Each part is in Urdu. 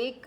1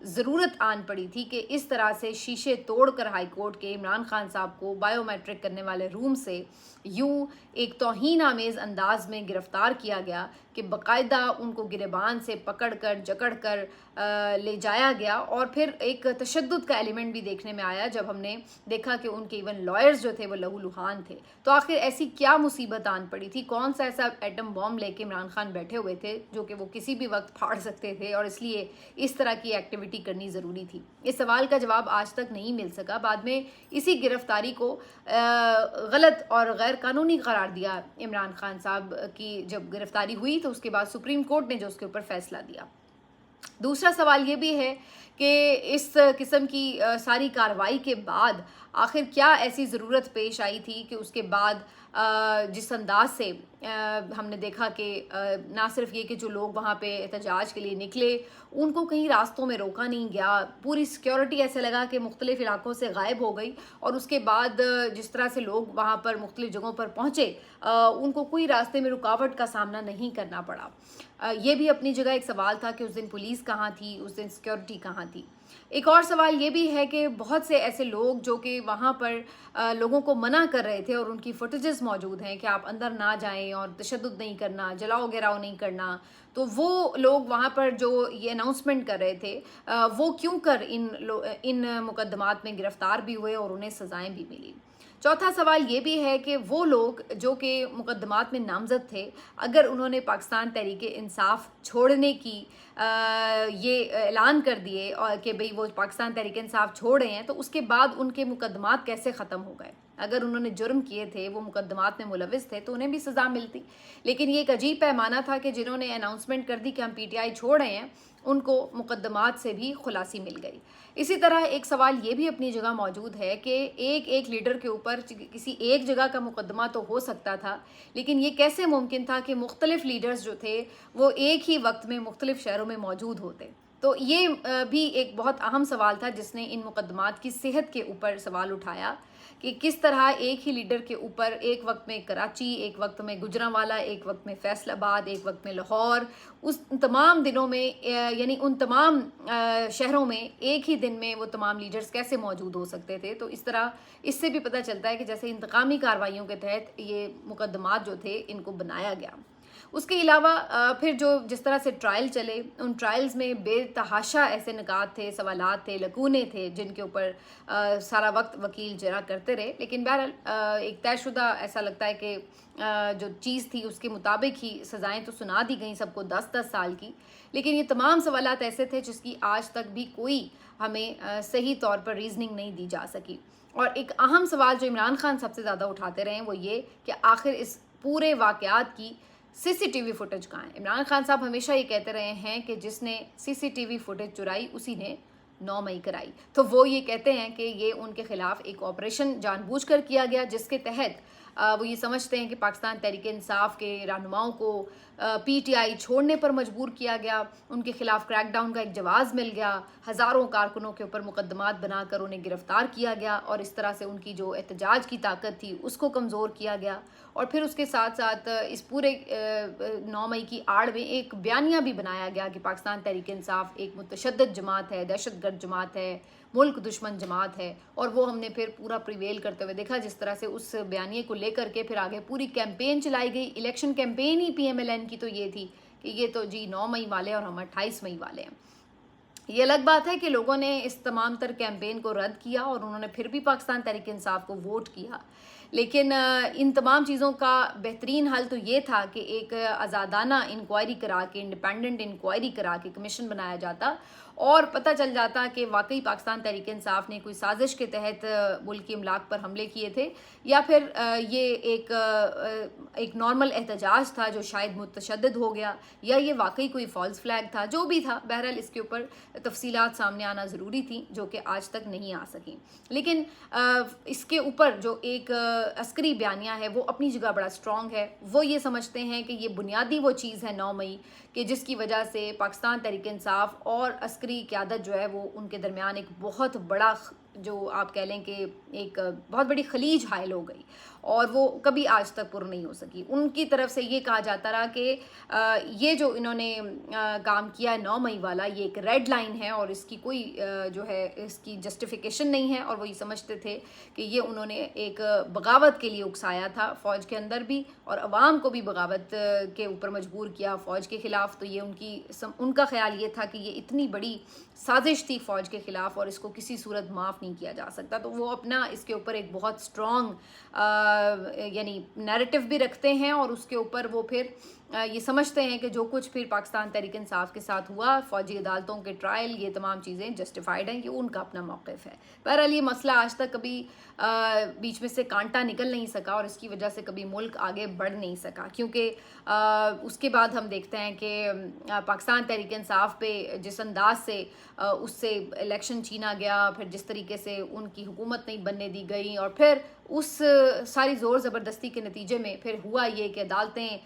ضرورت آن پڑی تھی کہ اس طرح سے شیشے توڑ کر ہائی کورٹ کے عمران خان صاحب کو بائیو میٹرک کرنے والے روم سے یوں ایک توہین آمیز انداز میں گرفتار کیا گیا کہ باقاعدہ ان کو گریبان سے پکڑ کر جکڑ کر لے جایا گیا. اور پھر ایک تشدد کا ایلیمنٹ بھی دیکھنے میں آیا جب ہم نے دیکھا کہ ان کے ایون لائرز جو تھے وہ لہو لہان تھے. تو آخر ایسی کیا مصیبت آن پڑی تھی؟ کون سا ایسا ایٹم بام لے کے عمران خان بیٹھے ہوئے تھے جو کہ وہ کسی بھی وقت پھاڑ سکتے تھے اور اس لیے اس طرح کی ایکٹیویٹی کرنی ضروری تھی؟ اس سوال کا جواب آج تک نہیں مل سکا. بعد میں اسی گرفتاری کو غلط اور غیر قانونی قرار دیا عمران خان صاحب کی. جب گرفتاری ہوئی تو اس کے بعد سپریم کورٹ نے جو اس کے اوپر فیصلہ دیا. دوسرا سوال یہ بھی ہے کہ اس قسم کی ساری کارروائی کے بعد آخر کیا ایسی ضرورت پیش آئی تھی کہ اس کے بعد جس انداز سے ہم نے دیکھا کہ نہ صرف یہ کہ جو لوگ وہاں پہ احتجاج کے لیے نکلے ان کو کہیں راستوں میں روکا نہیں گیا، پوری سیکیورٹی ایسے لگا کہ مختلف علاقوں سے غائب ہو گئی، اور اس کے بعد جس طرح سے لوگ وہاں پر مختلف جگہوں پر پہنچے ان کو کوئی راستے میں رکاوٹ کا سامنا نہیں کرنا پڑا. یہ بھی اپنی جگہ ایک سوال تھا کہ اس دن پولیس کہاں تھی، اس دن سیکیورٹی کہاں تھی. ایک اور سوال یہ بھی ہے کہ بہت سے ایسے لوگ جو کہ وہاں پر لوگوں کو منع کر رہے تھے اور ان کی فوٹیجز موجود ہیں کہ آپ اندر نہ جائیں اور تشدد نہیں کرنا، جلاؤ گراؤ نہیں کرنا، تو وہ لوگ وہاں پر جو یہ اناؤنسمنٹ کر رہے تھے وہ کیوں کر ان مقدمات میں گرفتار بھی ہوئے اور انہیں سزائیں بھی ملی. چوتھا سوال یہ بھی ہے کہ وہ لوگ جو کہ مقدمات میں نامزد تھے اگر انہوں نے پاکستان تحریک انصاف چھوڑنے کی یہ اعلان کر دیے اور کہ بھئی وہ پاکستان تحریک انصاف چھوڑ رہے ہیں، تو اس کے بعد ان کے مقدمات کیسے ختم ہو گئے؟ اگر انہوں نے جرم کیے تھے، وہ مقدمات میں ملوث تھے، تو انہیں بھی سزا ملتی. لیکن یہ ایک عجیب پیمانہ تھا کہ جنہوں نے اناؤنسمنٹ کر دی کہ ہم پی ٹی آئی چھوڑ رہے ہیں ان کو مقدمات سے بھی خلاصی مل گئی. اسی طرح ایک سوال یہ بھی اپنی جگہ موجود ہے کہ ایک لیڈر کے اوپر کسی ایک جگہ کا مقدمہ تو ہو سکتا تھا، لیکن یہ کیسے ممکن تھا کہ مختلف لیڈرز جو تھے وہ ایک ہی وقت میں مختلف شہروں میں موجود ہوتے؟ تو یہ بھی ایک بہت اہم سوال تھا جس نے ان مقدمات کی صحت کے اوپر سوال اٹھایا کہ کس طرح ایک ہی لیڈر کے اوپر ایک وقت میں کراچی، ایک وقت میں گجرانوالہ، ایک وقت میں فیصل آباد، ایک وقت میں لاہور، اس تمام دنوں میں یعنی ان تمام شہروں میں ایک ہی دن میں وہ تمام لیڈرز کیسے موجود ہو سکتے تھے. تو اس طرح اس سے بھی پتہ چلتا ہے کہ جیسے انتقامی کارروائیوں کے تحت یہ مقدمات جو تھے ان کو بنایا گیا. اس کے علاوہ پھر جس طرح سے ٹرائل چلے ان ٹرائلز میں بے تحاشا ایسے نکات تھے، سوالات تھے، لکونے تھے جن کے اوپر سارا وقت وکیل جرا کرتے رہے. لیکن بہرحال ایک طے شدہ ایسا لگتا ہے کہ جو چیز تھی اس کے مطابق ہی سزائیں تو سنا دی گئیں سب کو 10-10 سال کی. لیکن یہ تمام سوالات ایسے تھے جس کی آج تک بھی کوئی ہمیں صحیح طور پر ریزننگ نہیں دی جا سکی. اور ایک اہم سوال جو عمران خان سب سے زیادہ اٹھاتے رہے ہیں وہ یہ کہ آخر اس پورے واقعات کی سی سی ٹی وی فوٹیج کہاں ہے؟ عمران خان صاحب ہمیشہ یہ کہتے رہے ہیں کہ جس نے سی سی ٹی وی فوٹیج چرائی اسی نے 9 مئی کرائی. تو وہ یہ کہتے ہیں کہ یہ ان کے خلاف ایک آپریشن جان بوجھ کر کیا گیا جس کے تحت وہ یہ سمجھتے ہیں کہ پاکستان تحریک انصاف کے رہنماؤں کو پی ٹی آئی چھوڑنے پر مجبور کیا گیا، ان کے خلاف کریک ڈاؤن کا ایک جواز مل گیا، ہزاروں کارکنوں کے اوپر مقدمات بنا کر انہیں گرفتار کیا گیا اور اس طرح سے ان کی جو احتجاج کی طاقت تھی اس کو کمزور کیا گیا. اور پھر اس کے ساتھ ساتھ اس پورے 9 مئی کی آڑ میں ایک بیانیہ بھی بنایا گیا کہ پاکستان تحریک انصاف ایک متشدد جماعت ہے، دہشت گرد جماعت ہے، ملک دشمن جماعت ہے. اور وہ ہم نے پھر پورا پریویل کرتے ہوئے دیکھا جس طرح سے اس بیانیے کو لے کر کے پھر آگے پوری کیمپین چلائی گئی. الیکشن کیمپین ہی پی ایم ایل این کی تو یہ تھی کہ یہ تو جی 9 مئی والے اور ہم 28 مئی والے ہیں. یہ الگ بات ہے کہ لوگوں نے اس تمام تر کیمپین کو رد کیا اور انہوں نے پھر بھی پاکستان تحریک انصاف کو ووٹ کیا. لیکن ان تمام چیزوں کا بہترین حل تو یہ تھا کہ ایک آزادانہ انکوائری کرا کے، انڈیپینڈنٹ انکوائری کرا کے کمیشن بنایا جاتا اور پتہ چل جاتا کہ واقعی پاکستان تحریک انصاف نے کوئی سازش کے تحت ملکی املاک پر حملے کیے تھے یا پھر یہ ایک نارمل احتجاج تھا جو شاید متشدد ہو گیا، یا یہ واقعی کوئی فالس فلیگ تھا. جو بھی تھا بہرحال اس کے اوپر تفصیلات سامنے آنا ضروری تھی جو کہ آج تک نہیں آ سکیں. لیکن اس کے اوپر جو ایک عسکری بیانیہ ہے وہ اپنی جگہ بڑا اسٹرانگ ہے. وہ یہ سمجھتے ہیں کہ یہ بنیادی وہ چیز ہے 9 مئی کہ جس کی وجہ سے پاکستان تحریک انصاف اور عسکری قیادت جو ہے وہ ان کے درمیان ایک بہت بڑا جو آپ کہہ لیں کہ ایک بہت بڑی خلیج حائل ہو گئی. اور وہ کبھی آج تک پر نہیں ہو سکی. ان کی طرف سے یہ کہا جاتا رہا کہ یہ جو انہوں نے کام کیا ہے 9 مئی والا یہ ایک ریڈ لائن ہے اور اس کی کوئی جو ہے اس کی جسٹیفیکیشن نہیں ہے, اور وہ یہ سمجھتے تھے کہ یہ انہوں نے ایک بغاوت کے لیے اکسایا تھا فوج کے اندر بھی اور عوام کو بھی بغاوت کے اوپر مجبور کیا فوج کے خلاف. تو یہ ان کا خیال یہ تھا کہ یہ اتنی بڑی سازش تھی فوج کے خلاف اور اس کو کسی صورت معاف نہیں کیا جا سکتا. تو وہ اپنا اس کے اوپر ایک بہت اسٹرانگ یعنی نیریٹو بھی رکھتے ہیں اور اس کے اوپر وہ پھر یہ سمجھتے ہیں کہ جو کچھ پھر پاکستان تحریک انصاف کے ساتھ ہوا, فوجی عدالتوں کے ٹرائل, یہ تمام چیزیں جسٹیفائڈ ہیں, یہ ان کا اپنا موقف ہے. بہرحال یہ مسئلہ آج تک کبھی بیچ میں سے کانٹا نکل نہیں سکا اور اس کی وجہ سے کبھی ملک آگے بڑھ نہیں سکا, کیونکہ اس کے بعد ہم دیکھتے ہیں کہ پاکستان تحریک انصاف پہ جس انداز سے اس سے الیکشن چھینا گیا, پھر جس طریقے سے ان کی حکومت نہیں بننے دی گئی, اور پھر اس ساری زور زبردستی کے نتیجے میں پھر ہوا یہ کہ عدالتیں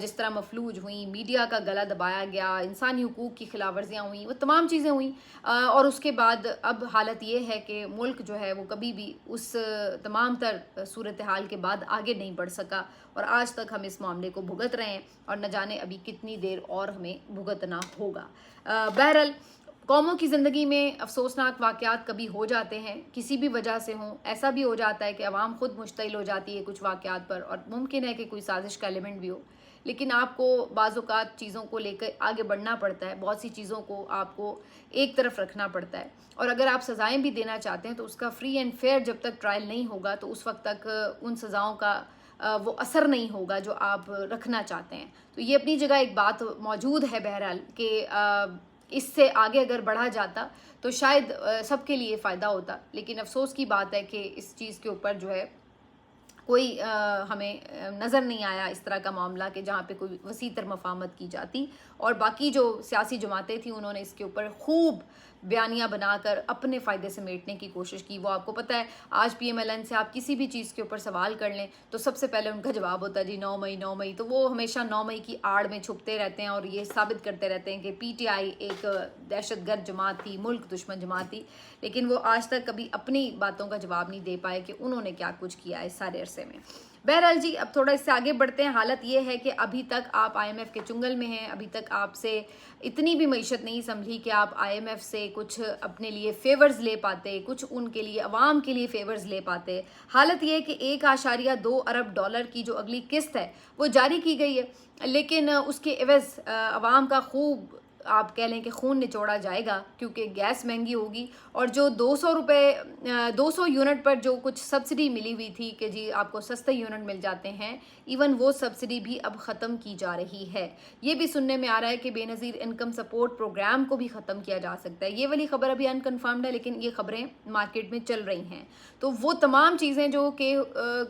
جس طرح مفلوج ہوئیں, میڈیا کا گلا دبایا گیا, انسانی حقوق کی خلاف ورزیاں ہوئیں, وہ تمام چیزیں ہوئیں, اور اس کے بعد اب حالت یہ ہے کہ ملک جو ہے وہ کبھی بھی اس تمام تر صورتحال کے بعد آگے نہیں بڑھ سکا, اور آج تک ہم اس معاملے کو بھگت رہے ہیں اور نہ جانے ابھی کتنی دیر اور ہمیں بھگتنا ہوگا. بہرحال قوموں کی زندگی میں افسوسناک واقعات کبھی ہو جاتے ہیں, کسی بھی وجہ سے ہوں. ایسا بھی ہو جاتا ہے کہ عوام خود مشتعل ہو جاتی ہے کچھ واقعات پر, اور ممکن ہے کہ کوئی سازش کا ایلیمنٹ بھی ہو, لیکن آپ کو بعض اوقات چیزوں کو لے کر آگے بڑھنا پڑتا ہے, بہت سی چیزوں کو آپ کو ایک طرف رکھنا پڑتا ہے, اور اگر آپ سزائیں بھی دینا چاہتے ہیں تو اس کا فری اینڈ فیئر جب تک ٹرائل نہیں ہوگا تو اس وقت تک ان سزاؤں کا وہ اثر نہیں ہوگا جو آپ رکھنا چاہتے ہیں. تو یہ اپنی جگہ ایک بات موجود ہے بہرحال کہ اس سے آگے اگر بڑھا جاتا تو شاید سب کے لیے فائدہ ہوتا, لیکن افسوس کی بات ہے کہ اس چیز کے اوپر جو ہے کوئی ہمیں نظر نہیں آیا اس طرح کا معاملہ کہ جہاں پہ کوئی وسیع تر مفاہمت کی جاتی, اور باقی جو سیاسی جماعتیں تھیں انہوں نے اس کے اوپر خوب بیانیاں بنا کر اپنے فائدے سمیٹنے کی کوشش کی. وہ آپ کو پتہ ہے آج پی ایم ایل این سے آپ کسی بھی چیز کے اوپر سوال کر لیں تو سب سے پہلے ان کا جواب ہوتا ہے جی 9 مئی 9 مئی. تو وہ ہمیشہ 9 مئی کی آڑ میں چھپتے رہتے ہیں اور یہ ثابت کرتے رہتے ہیں کہ پی ٹی آئی ایک دہشت گرد جماعت تھی, ملک دشمن جماعت تھی, لیکن وہ آج تک کبھی اپنی باتوں کا جواب نہیں دے پائے کہ انہوں نے کیا کچھ کیا اس سارے عرصے میں. بہرحال جی اب تھوڑا اس سے آگے بڑھتے ہیں. حالت یہ ہے کہ ابھی تک آپ آئی ایم ایف کے چنگل میں ہیں, ابھی تک آپ سے اتنی بھی معیشت نہیں سنبھلی کہ آپ آئی ایم ایف سے کچھ اپنے لیے فیورز لے پاتے, کچھ ان کے لیے عوام کے لیے فیورز لے پاتے. حالت یہ ہے کہ 1.2 ارب ڈالر کی جو اگلی قسط ہے وہ جاری کی گئی ہے, لیکن اس کے عوض عوام کا خوب آپ کہہ لیں کہ خون نچوڑا جائے گا, کیونکہ گیس مہنگی ہوگی, اور جو 200 یونٹ پر جو کچھ سبسڈی ملی ہوئی تھی کہ جی آپ کو سستے یونٹ مل جاتے ہیں, ایون وہ سبسڈی بھی اب ختم کی جا رہی ہے. یہ بھی سننے میں آ رہا ہے کہ بے نظیر انکم سپورٹ پروگرام کو بھی ختم کیا جا سکتا ہے. یہ والی خبر ابھی انکنفرمڈ ہے, لیکن یہ خبریں مارکیٹ میں چل رہی ہیں. تو وہ تمام چیزیں جو کہ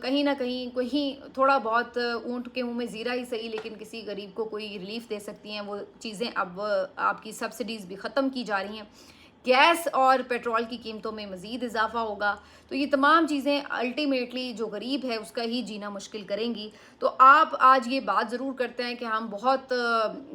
کہیں نہ کہیں تھوڑا بہت اونٹ کے منہ میں زیرہ ہی صحیح, لیکن کسی غریب کو کوئی ریلیف دے سکتی ہیں, وہ چیزیں اب آپ کی سبسڈیز بھی ختم کی جا رہی ہیں. گیس اور پیٹرول کی قیمتوں میں مزید اضافہ ہوگا. تو یہ تمام چیزیں الٹیمیٹلی جو غریب ہے اس کا ہی جینا مشکل کریں گی. تو آپ آج یہ بات ضرور کرتے ہیں کہ ہم بہت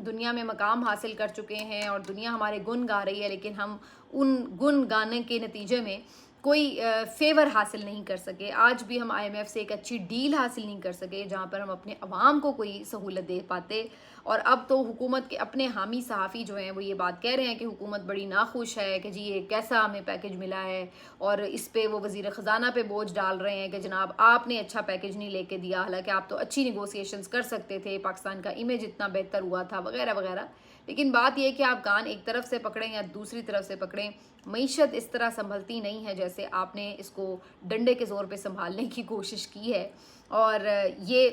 دنیا میں مقام حاصل کر چکے ہیں اور دنیا ہمارے گن گا رہی ہے, لیکن ہم ان گن گانے کے نتیجے میں کوئی فیور حاصل نہیں کر سکے. آج بھی ہم آئی ایم ایف سے ایک اچھی ڈیل حاصل نہیں کر سکے جہاں پر ہم اپنے عوام کو کوئی سہولت دے پاتے. اور اب تو حکومت کے اپنے حامی صحافی جو ہیں وہ یہ بات کہہ رہے ہیں کہ حکومت بڑی ناخوش ہے کہ جی یہ کیسا ہمیں پیکج ملا ہے, اور اس پہ وہ وزیر خزانہ پہ بوجھ ڈال رہے ہیں کہ جناب آپ نے اچھا پیکج نہیں لے کے دیا, حالانکہ آپ تو اچھی نیگوسیشنز کر سکتے تھے, پاکستان کا امیج اتنا بہتر ہوا تھا وغیرہ وغیرہ. لیکن بات یہ کہ آپ کان ایک طرف سے پکڑیں یا دوسری طرف سے پکڑیں, معیشت اس طرح سنبھلتی نہیں ہے جیسے آپ نے اس کو ڈنڈے کے زور پہ سنبھالنے کی کوشش کی ہے. اور یہ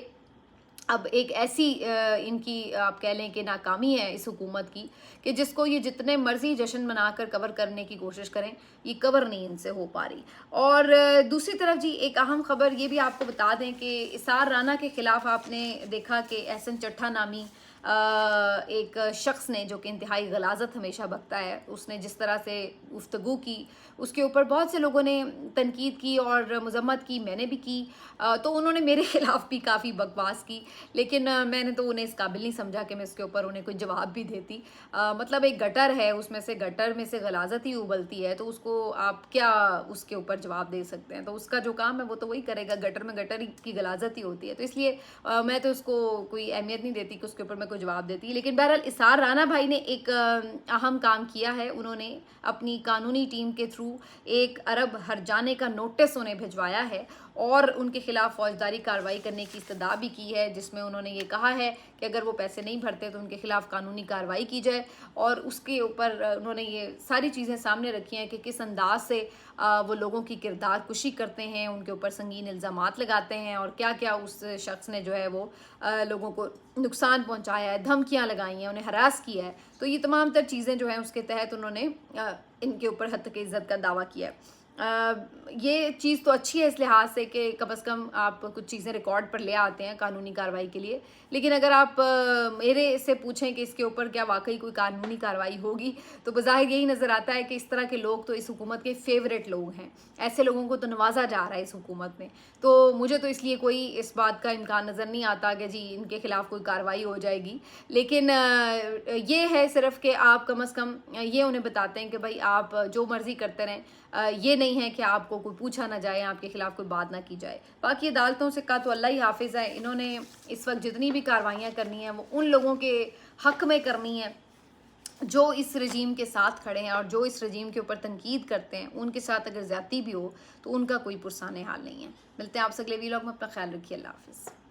اب ایک ایسی ان کی آپ کہہ لیں کہ ناکامی ہے اس حکومت کی کہ جس کو یہ جتنے مرضی جشن منا کر کور کرنے کی کوشش کریں, یہ کور نہیں ان سے ہو پا رہی. اور دوسری طرف جی ایک اہم خبر یہ بھی آپ کو بتا دیں کہ اسار رانا کے خلاف آپ نے دیکھا کہ احسن چٹھا نامی ایک شخص نے جو کہ انتہائی غلاظت ہمیشہ بکتا ہے, اس نے جس طرح سے گفتگو کی اس کے اوپر بہت سے لوگوں نے تنقید کی اور مذمت کی, میں نے بھی کی. تو انہوں نے میرے خلاف بھی کافی بکواس کی. لیکن میں نے تو انہیں اس قابل نہیں سمجھا کہ میں اس کے اوپر انہیں کوئی جواب بھی دیتی. مطلب ایک گٹر ہے، اس میں سے گٹر میں سے غلاظت ہی ابلتی ہے، تو اس کو آپ کیا اس کے اوپر جواب دے سکتے ہیں؟ تو اس کا جو کام ہے وہ تو وہی کرے گا، گٹر میں گٹر کی غلاظت ہی ہوتی ہے. تو اس لیے میں تو اس کو کوئی اہمیت نہیں دیتی کہ اس کے اوپر میں کوئی جواب دیتی. لیکن بہرحال اسار رانا بھائی نے ایک اہم کام کیا ہے. انہوں نے اپنی قانونی ٹیم کے تھرو 1 ارب ہرجانے کا نوٹس انہیں بھجوایا ہے اور ان کے خلاف فوجداری کارروائی کرنے کی استدعا بھی کی ہے، جس میں انہوں نے یہ کہا ہے کہ اگر وہ پیسے نہیں بھرتے تو ان کے خلاف قانونی کارروائی کی جائے. اور اس کے اوپر انہوں نے یہ ساری چیزیں سامنے رکھی ہیں کہ کس انداز سے وہ لوگوں کی کردار کشی کرتے ہیں، ان کے اوپر سنگین الزامات لگاتے ہیں، اور کیا کیا اس شخص نے جو ہے وہ لوگوں کو نقصان پہنچایا ہے، دھمکیاں لگائی ہیں، انہیں ہراس کیا ہے. تو یہ تمام تر چیزیں جو ہیں اس کے تحت انہوں نے ان کے اوپر حد تک عزت کا دعویٰ کیا ہے. یہ چیز تو اچھی ہے اس لحاظ سے کہ کم از کم آپ کچھ چیزیں ریکارڈ پر لے آتے ہیں قانونی کارروائی کے لیے. لیکن اگر آپ میرے سے پوچھیں کہ اس کے اوپر کیا واقعی کوئی قانونی کارروائی ہوگی، تو بظاہر یہی نظر آتا ہے کہ اس طرح کے لوگ تو اس حکومت کے فیوریٹ لوگ ہیں. ایسے لوگوں کو تو نوازا جا رہا ہے اس حکومت میں. تو مجھے تو اس لیے کوئی اس بات کا امکان نظر نہیں آتا کہ جی ان کے خلاف کوئی کارروائی ہو جائے گی. لیکن یہ ہے صرف کہ آپ کم از کم یہ انہیں بتاتے ہیں کہ بھائی آپ جو مرضی کرتے رہیں، یہ نہیں ہے کہ آپ کو کوئی پوچھا نہ جائے، آپ کے خلاف کوئی بات نہ کی جائے. باقی عدالتوں سے کا تو اللہ ہی حافظ ہے. انہوں نے اس وقت جتنی بھی کارروائیاں کرنی ہیں وہ ان لوگوں کے حق میں کرنی ہے جو اس رجیم کے ساتھ کھڑے ہیں اور جو اس رجیم کے اوپر تنقید کرتے ہیں. ان کے ساتھ اگر زیادتی بھی ہو تو ان کا کوئی پرسان حال نہیں ہے. ملتے ہیں آپ سے اگلے ویلاگ میں. اپنا خیال رکھیے. اللہ حافظ.